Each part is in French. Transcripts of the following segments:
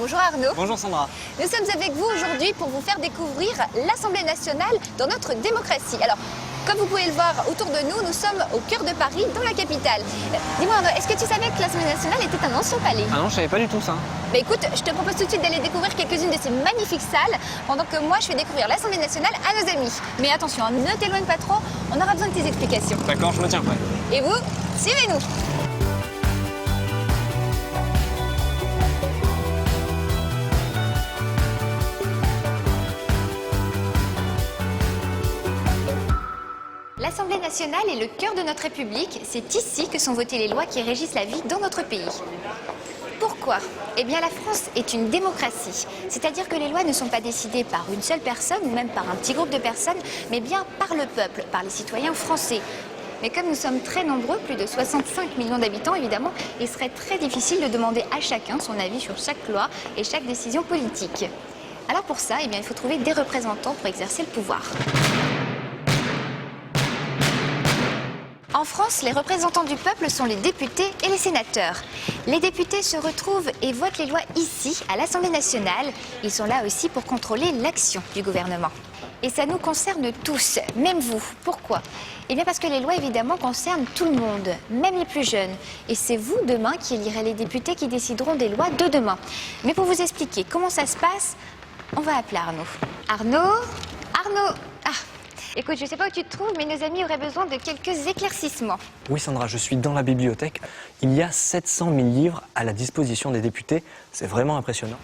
Bonjour Arnaud. Bonjour Sandra. Nous sommes avec vous aujourd'hui pour vous faire découvrir l'Assemblée nationale dans notre démocratie. Alors, comme vous pouvez le voir autour de nous, nous sommes au cœur de Paris, dans la capitale. Dis-moi Arnaud, est-ce que tu savais que l'Assemblée nationale était un ancien palais? Ah non, je savais pas du tout ça. Bah écoute, je te propose tout de suite d'aller découvrir quelques-unes de ces magnifiques salles, pendant que moi je fais découvrir l'Assemblée nationale à nos amis. Mais attention, ne t'éloigne pas trop, on aura besoin de tes explications. D'accord, je me tiens prêt. Et vous, suivez-nous. L'Assemblée nationale est le cœur de notre République. C'est ici que sont votées les lois qui régissent la vie dans notre pays. Pourquoi? Eh bien, la France est une démocratie. C'est-à-dire que les lois ne sont pas décidées par une seule personne ou même par un petit groupe de personnes, mais bien par le peuple, par les citoyens français. Mais comme nous sommes très nombreux, plus de 65 millions d'habitants évidemment, il serait très difficile de demander à chacun son avis sur chaque loi et chaque décision politique. Alors pour ça, eh bien, il faut trouver des représentants pour exercer le pouvoir. En France, les représentants du peuple sont les députés et les sénateurs. Les députés se retrouvent et votent les lois ici, à l'Assemblée nationale. Ils sont là aussi pour contrôler l'action du gouvernement. Et ça nous concerne tous, même vous. Pourquoi? Eh bien parce que les lois, évidemment, concernent tout le monde, même les plus jeunes. Et c'est vous, demain, qui élirez les députés qui décideront des lois de demain. Mais pour vous expliquer comment ça se passe, on va appeler Arnaud. Arnaud. Ah, écoute, je ne sais pas où tu te trouves, mais nos amis auraient besoin de quelques éclaircissements. Oui Sandra, je suis dans la bibliothèque. Il y a 700 000 livres à la disposition des députés. C'est vraiment impressionnant.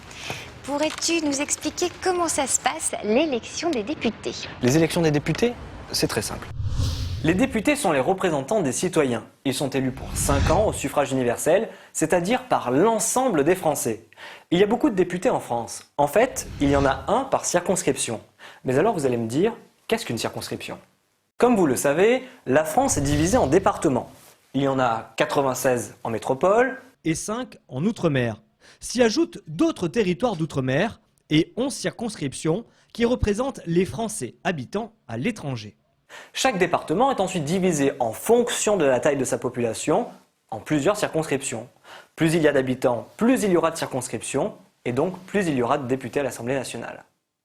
Pourrais-tu nous expliquer comment ça se passe, l'élection des députés? Les élections des députés, c'est très simple. Les députés sont les représentants des citoyens. Ils sont élus pour 5 ans au suffrage universel, c'est-à-dire par l'ensemble des Français. Il y a beaucoup de députés en France. En fait, il y en a un par circonscription. Mais alors vous allez me dire, qu'est-ce qu'une circonscription? Comme vous le savez, la France est divisée en départements. Il y en a 96 en métropole et 5 en Outre-mer. S'y ajoutent d'autres territoires d'Outre-mer et 11 circonscriptions qui représentent les Français habitant à l'étranger. Chaque département est ensuite divisé en fonction de la taille de sa population en plusieurs circonscriptions. Plus il y a d'habitants, plus il y aura de circonscriptions et donc plus il y aura de députés à l'Assemblée nationale.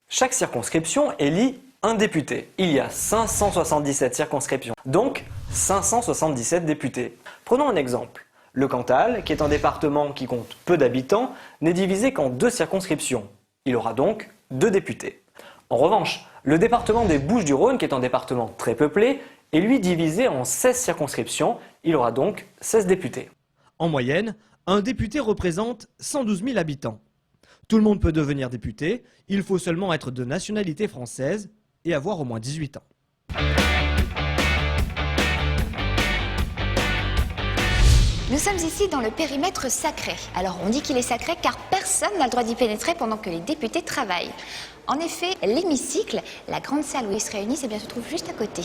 Chaque circonscription élit un député. Il y a 577 circonscriptions, donc 577 députés. Prenons un exemple. Le Cantal, qui est un département qui compte peu d'habitants, n'est divisé qu'en 2 circonscriptions. Il aura donc 2 députés. En revanche, le département des Bouches-du-Rhône, qui est un département très peuplé, est lui divisé en 16 circonscriptions. Il aura donc 16 députés. En moyenne, un député représente 112 000 habitants. Tout le monde peut devenir député, il faut seulement être de nationalité française et avoir au moins 18 ans. Nous sommes ici dans le périmètre sacré. Alors on dit qu'il est sacré car personne n'a le droit d'y pénétrer pendant que les députés travaillent. En effet, l'hémicycle, la grande salle où ils se réunissent, eh bien, se trouve juste à côté.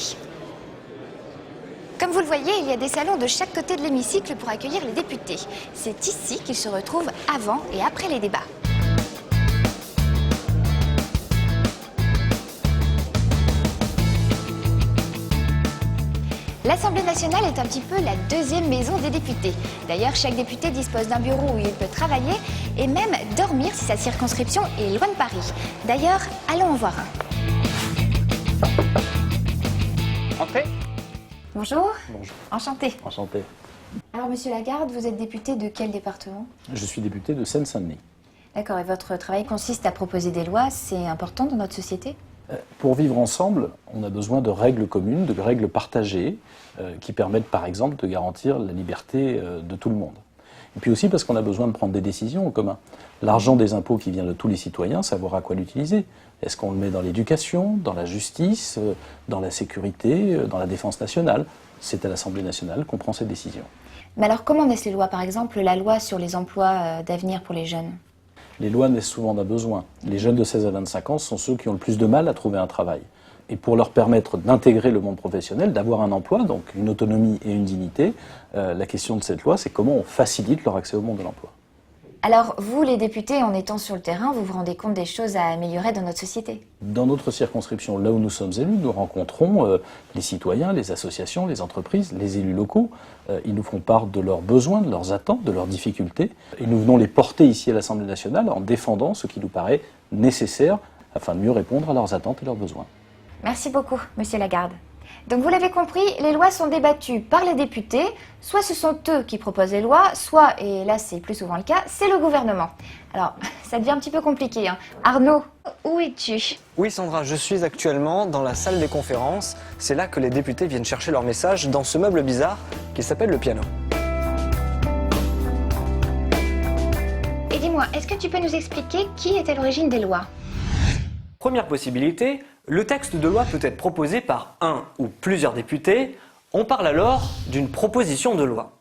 Comme vous le voyez, il y a des salons de chaque côté de l'hémicycle pour accueillir les députés. C'est ici qu'ils se retrouvent avant et après les débats. L'Assemblée nationale est un petit peu la deuxième maison des députés. D'ailleurs, chaque député dispose d'un bureau où il peut travailler et même dormir si sa circonscription est loin de Paris. D'ailleurs, allons en voir un. Entrez. Bonjour. Bonjour. Enchanté. Enchanté. Alors, monsieur Lagarde, vous êtes député de quel département? Je suis député de Seine-Saint-Denis. D'accord, et votre travail consiste à proposer des lois, c'est important dans notre société? Pour vivre ensemble, on a besoin de règles communes, de règles partagées, qui permettent par exemple de garantir la liberté de tout le monde. Et puis aussi parce qu'on a besoin de prendre des décisions en commun. L'argent des impôts qui vient de tous les citoyens, savoir à quoi l'utiliser. Est-ce qu'on le met dans l'éducation, dans la justice, dans la sécurité, dans la défense nationale? C'est à l'Assemblée nationale qu'on prend ces décisions. Mais alors comment naissent les lois? Par exemple, la loi sur les emplois d'avenir pour les jeunes? Les lois naissent souvent d'un besoin. Les jeunes de 16 à 25 ans sont ceux qui ont le plus de mal à trouver un travail. Et pour leur permettre d'intégrer le monde professionnel, d'avoir un emploi, donc une autonomie et une dignité, la question de cette loi, c'est comment on facilite leur accès au monde de l'emploi. Alors, vous, les députés, en étant sur le terrain, vous vous rendez compte des choses à améliorer dans notre société? Dans notre circonscription, là où nous sommes élus, nous rencontrons les citoyens, les associations, les entreprises, les élus locaux. Ils nous font part de leurs besoins, de leurs attentes, de leurs difficultés. Et nous venons les porter ici à l'Assemblée nationale en défendant ce qui nous paraît nécessaire afin de mieux répondre à leurs attentes et leurs besoins. Merci beaucoup, Monsieur Lagarde. Donc vous l'avez compris, les lois sont débattues par les députés, soit ce sont eux qui proposent les lois, soit, et là c'est plus souvent le cas, c'est le gouvernement. Alors, ça devient un petit peu compliqué, hein. Arnaud, où es-tu? Oui Sandra, je suis actuellement dans la salle des conférences. C'est là que les députés viennent chercher leur message dans ce meuble bizarre qui s'appelle le piano. Et dis-moi, est-ce que tu peux nous expliquer qui est à l'origine des lois? Première possibilité, le texte de loi peut être proposé par un ou plusieurs députés. On parle alors d'une proposition de loi.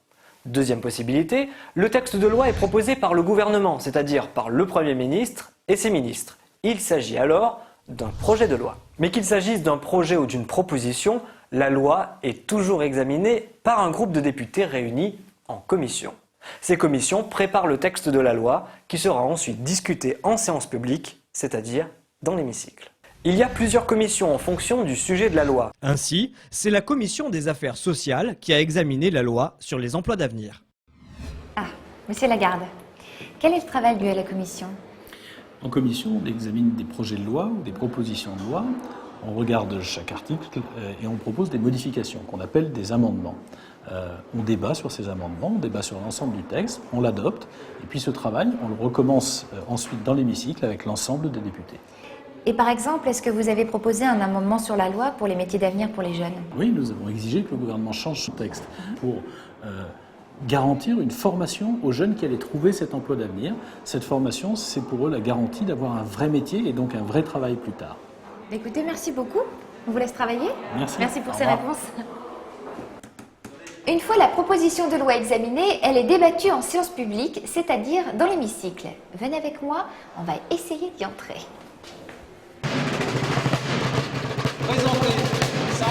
Deuxième possibilité, le texte de loi est proposé par le gouvernement, c'est-à-dire par le Premier ministre et ses ministres. Il s'agit alors d'un projet de loi. Mais qu'il s'agisse d'un projet ou d'une proposition, la loi est toujours examinée par un groupe de députés réunis en commission. Ces commissions préparent le texte de la loi qui sera ensuite discuté en séance publique, c'est-à-dire dans l'hémicycle. Il y a plusieurs commissions en fonction du sujet de la loi. Ainsi, c'est la commission des affaires sociales qui a examiné la loi sur les emplois d'avenir. Ah, Monsieur Lagarde, quel est le travail dû à la commission? En commission, on examine des projets de loi ou des propositions de loi. On regarde chaque article et on propose des modifications qu'on appelle des amendements. On débat sur ces amendements, on débat sur l'ensemble du texte, on l'adopte, et puis ce travail, on le recommence ensuite dans l'hémicycle avec l'ensemble des députés. Et par exemple, est-ce que vous avez proposé un amendement sur la loi pour les métiers d'avenir pour les jeunes? Oui, nous avons exigé que le gouvernement change son texte pour garantir une formation aux jeunes qui allaient trouver cet emploi d'avenir. Cette formation, c'est pour eux la garantie d'avoir un vrai métier et donc un vrai travail plus tard. Écoutez, merci beaucoup. On vous laisse travailler. Merci. pour Au ces revoir. réponses. Une fois la proposition de loi examinée, elle est débattue en séance publique, c'est-à-dire dans l'hémicycle. Venez avec moi, on va essayer d'y entrer. Présentez ça.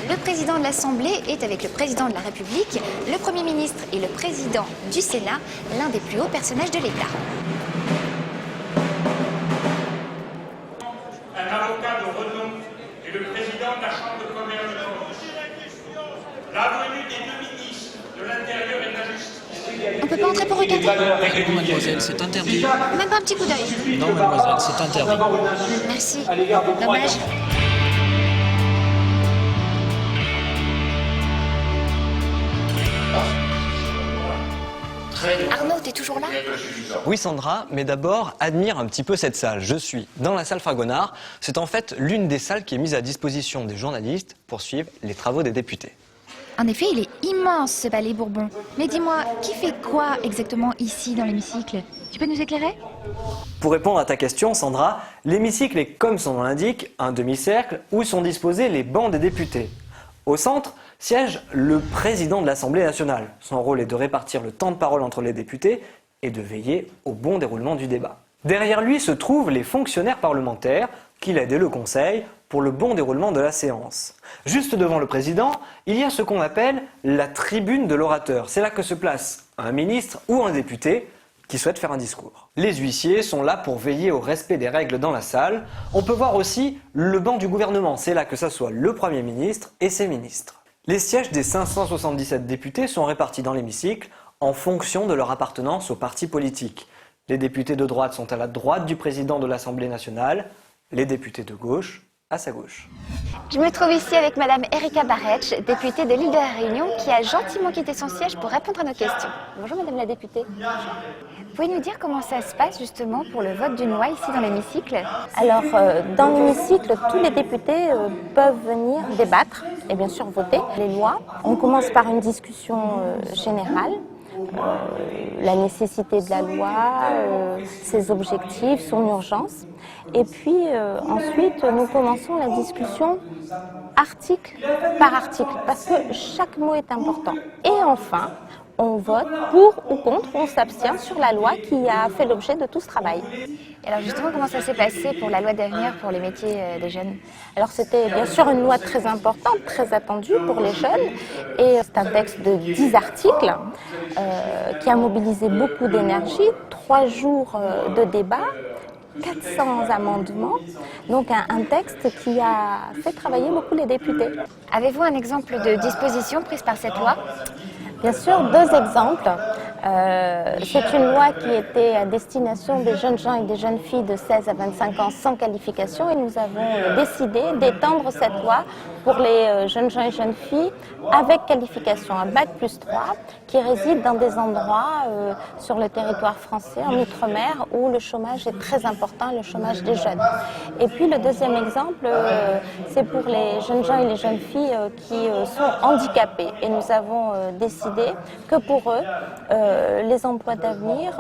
Le président de l'Assemblée est avec le président de la République, le Premier ministre et le président du Sénat, l'un des plus hauts personnages de l'État. Un avocat de renom et le président de la Chambre de commerce de France. La venue des deux ministres de l'Intérieur et de la Justice. On peut pas entrer pour regarder? Non, mademoiselle, c'est interdit. Même pas un petit coup d'œil. Non, mademoiselle, c'est interdit. Merci. Dommage. Arnaud, t'es toujours là? Oui Sandra, mais d'abord, admire un petit peu cette salle. Je suis dans la salle Fragonard. C'est en fait l'une des salles qui est mise à disposition des journalistes pour suivre les travaux des députés. En effet, il est immense ce palais Bourbon. Mais dis-moi, qui fait quoi exactement ici dans l'hémicycle? Tu peux nous éclairer? Pour répondre à ta question, Sandra, l'hémicycle est, comme son nom l'indique, un demi-cercle où sont disposés les bancs des députés. Au centre siège le président de l'Assemblée nationale. Son rôle est de répartir le temps de parole entre les députés et de veiller au bon déroulement du débat. Derrière lui se trouvent les fonctionnaires parlementaires qui l'aident et le conseillent pour le bon déroulement de la séance. Juste devant le président, il y a ce qu'on appelle la tribune de l'orateur. C'est là que se place un ministre ou un député qui souhaite faire un discours. Les huissiers sont là pour veiller au respect des règles dans la salle. On peut voir aussi le banc du gouvernement. C'est là que s'assoit le Premier ministre et ses ministres. Les sièges des 577 députés sont répartis dans l'hémicycle en fonction de leur appartenance au parti politique. Les députés de droite sont à la droite du président de l'Assemblée nationale, les députés de gauche à sa gauche. Je me trouve ici avec Madame Erika Baretch, députée de l'île de la Réunion, qui a gentiment quitté son siège pour répondre à nos questions. Bonjour Madame la députée. Vous pouvez nous dire comment ça se passe justement pour le vote d'une loi ici dans l'hémicycle? Alors, dans l'hémicycle, tous les députés peuvent venir débattre et bien sûr voter les lois. On commence par une discussion générale, la nécessité de la loi, ses objectifs, son urgence. Et puis ensuite, nous commençons la discussion article par article, parce que chaque mot est important. Et enfin, on vote pour ou contre, on s'abstient sur la loi qui a fait l'objet de tout ce travail. Alors justement, comment ça s'est passé pour la loi d'avenir pour les métiers des jeunes? Alors c'était bien sûr une loi très importante, très attendue pour les jeunes, et c'est un texte de 10 articles qui a mobilisé beaucoup d'énergie, 3 jours de débat, 400 amendements, donc un texte qui a fait travailler beaucoup les députés. Avez-vous un exemple de disposition prise par cette loi? Bien sûr, 2 exemples. C'est une loi qui était à destination des jeunes gens et des jeunes filles de 16 à 25 ans sans qualification, et nous avons décidé d'étendre cette loi pour les jeunes gens et jeunes filles avec qualification, un bac plus 3, qui résident dans des endroits sur le territoire français, en Outre-mer, où le chômage est très important, le chômage des jeunes. Et puis le deuxième exemple, c'est pour les jeunes gens et les jeunes filles qui sont handicapés. Et nous avons décidé que pour eux, les emplois d'avenir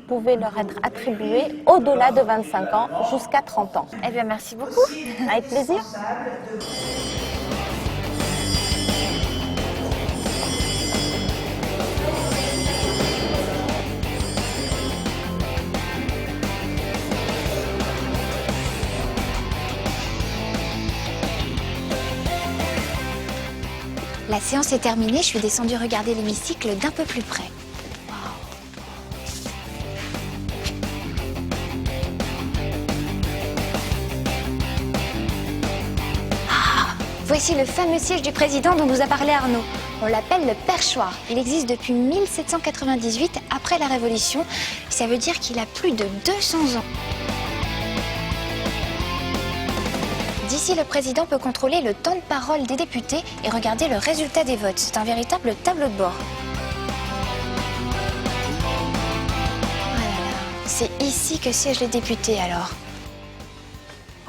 pouvaient leur être attribués au-delà de 25 ans jusqu'à 30 ans. Eh bien, merci beaucoup. Avec plaisir. La séance est terminée, je suis descendue regarder l'hémicycle d'un peu plus près. Voici le fameux siège du président dont nous a parlé Arnaud. On l'appelle le perchoir. Il existe depuis 1798, après la Révolution. Ça veut dire qu'il a plus de 200 ans. D'ici, le président peut contrôler le temps de parole des députés et regarder le résultat des votes. C'est un véritable tableau de bord. Oh là là, c'est ici que siègent les députés alors.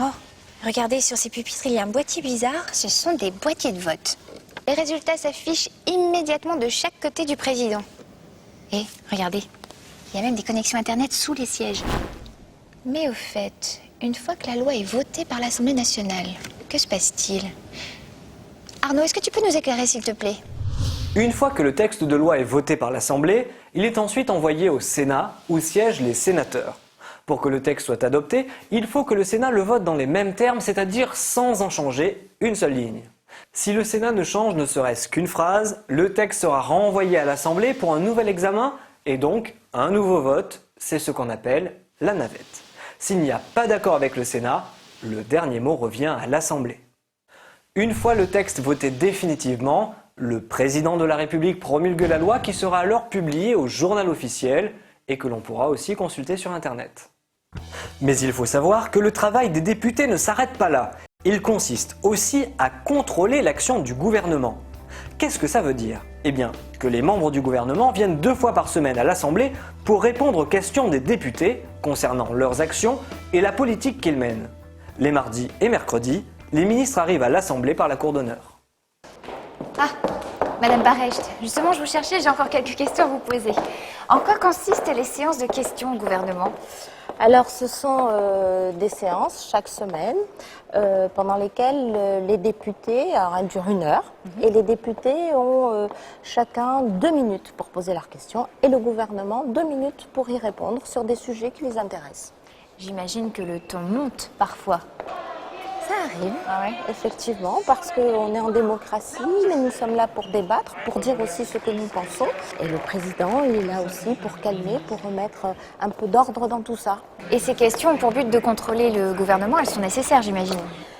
Oh, regardez, sur ces pupitres, il y a un boîtier bizarre. Ce sont des boîtiers de vote. Les résultats s'affichent immédiatement de chaque côté du président. Et regardez, il y a même des connexions Internet sous les sièges. Mais au fait, une fois que la loi est votée par l'Assemblée nationale, que se passe-t-il? Arnaud, est-ce que tu peux nous éclairer, s'il te plaît? Une fois que le texte de loi est voté par l'Assemblée, il est ensuite envoyé au Sénat où siègent les sénateurs. Pour que le texte soit adopté, il faut que le Sénat le vote dans les mêmes termes, c'est-à-dire sans en changer une seule ligne. Si le Sénat ne change ne serait-ce qu'une phrase, le texte sera renvoyé à l'Assemblée pour un nouvel examen et donc un nouveau vote. C'est ce qu'on appelle la navette. S'il n'y a pas d'accord avec le Sénat, le dernier mot revient à l'Assemblée. Une fois le texte voté définitivement, le président de la République promulgue la loi qui sera alors publiée au journal officiel et que l'on pourra aussi consulter sur Internet. Mais il faut savoir que le travail des députés ne s'arrête pas là. Il consiste aussi à contrôler l'action du gouvernement. Qu'est-ce que ça veut dire? Eh bien, que les membres du gouvernement viennent 2 fois par semaine à l'Assemblée pour répondre aux questions des députés concernant leurs actions et la politique qu'ils mènent. Les mardis et mercredis, les ministres arrivent à l'Assemblée par la cour d'honneur. Ah, Madame Barecht, justement, je vous cherchais, j'ai encore quelques questions à vous poser. En quoi consistent les séances de questions au gouvernement? Alors, ce sont des séances chaque semaine pendant lesquelles les députés, alors elles durent 1 heure, et les députés ont chacun 2 minutes pour poser leurs questions et le gouvernement 2 minutes pour y répondre sur des sujets qui les intéressent. J'imagine que le ton monte parfois. Ça arrive, Ah ouais? effectivement, parce qu'on est en démocratie, mais nous sommes là pour débattre, pour dire aussi ce que nous pensons. Et le président, il est là aussi pour calmer, pour remettre un peu d'ordre dans tout ça. Et ces questions ont pour but de contrôler le gouvernement, elles sont nécessaires, j'imagine.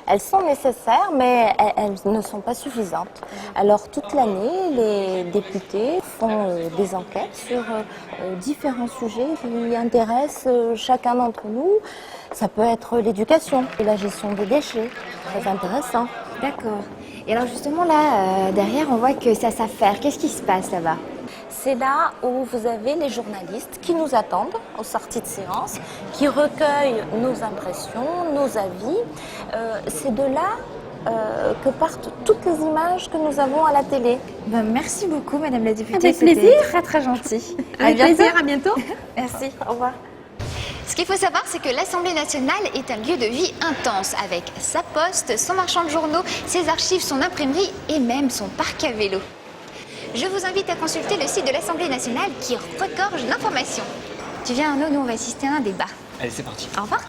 Elles sont nécessaires, mais elles ne sont pas suffisantes. Alors toute l'année, les députés font des enquêtes sur différents sujets qui intéressent chacun d'entre nous. Ça peut être l'éducation et la gestion des déchets, très intéressant. D'accord. Et alors justement là, derrière, on voit que ça s'affaire. Qu'est-ce qui se passe là-bas? C'est là où vous avez les journalistes qui nous attendent aux sorties de séance, qui recueillent nos impressions, nos avis. C'est de là que partent toutes les images que nous avons à la télé. Ben, merci beaucoup, Madame la députée. Avec plaisir. C'était très très gentil. Avec plaisir, à bientôt. Merci. Au revoir. Ce qu'il faut savoir, c'est que l'Assemblée nationale est un lieu de vie intense, avec sa poste, son marchand de journaux, ses archives, son imprimerie et même son parc à vélo. Je vous invite à consulter le site de l'Assemblée nationale qui regorge d'informations. Tu viens, Arnaud, nous on va assister à un débat. Allez, c'est parti. Au revoir.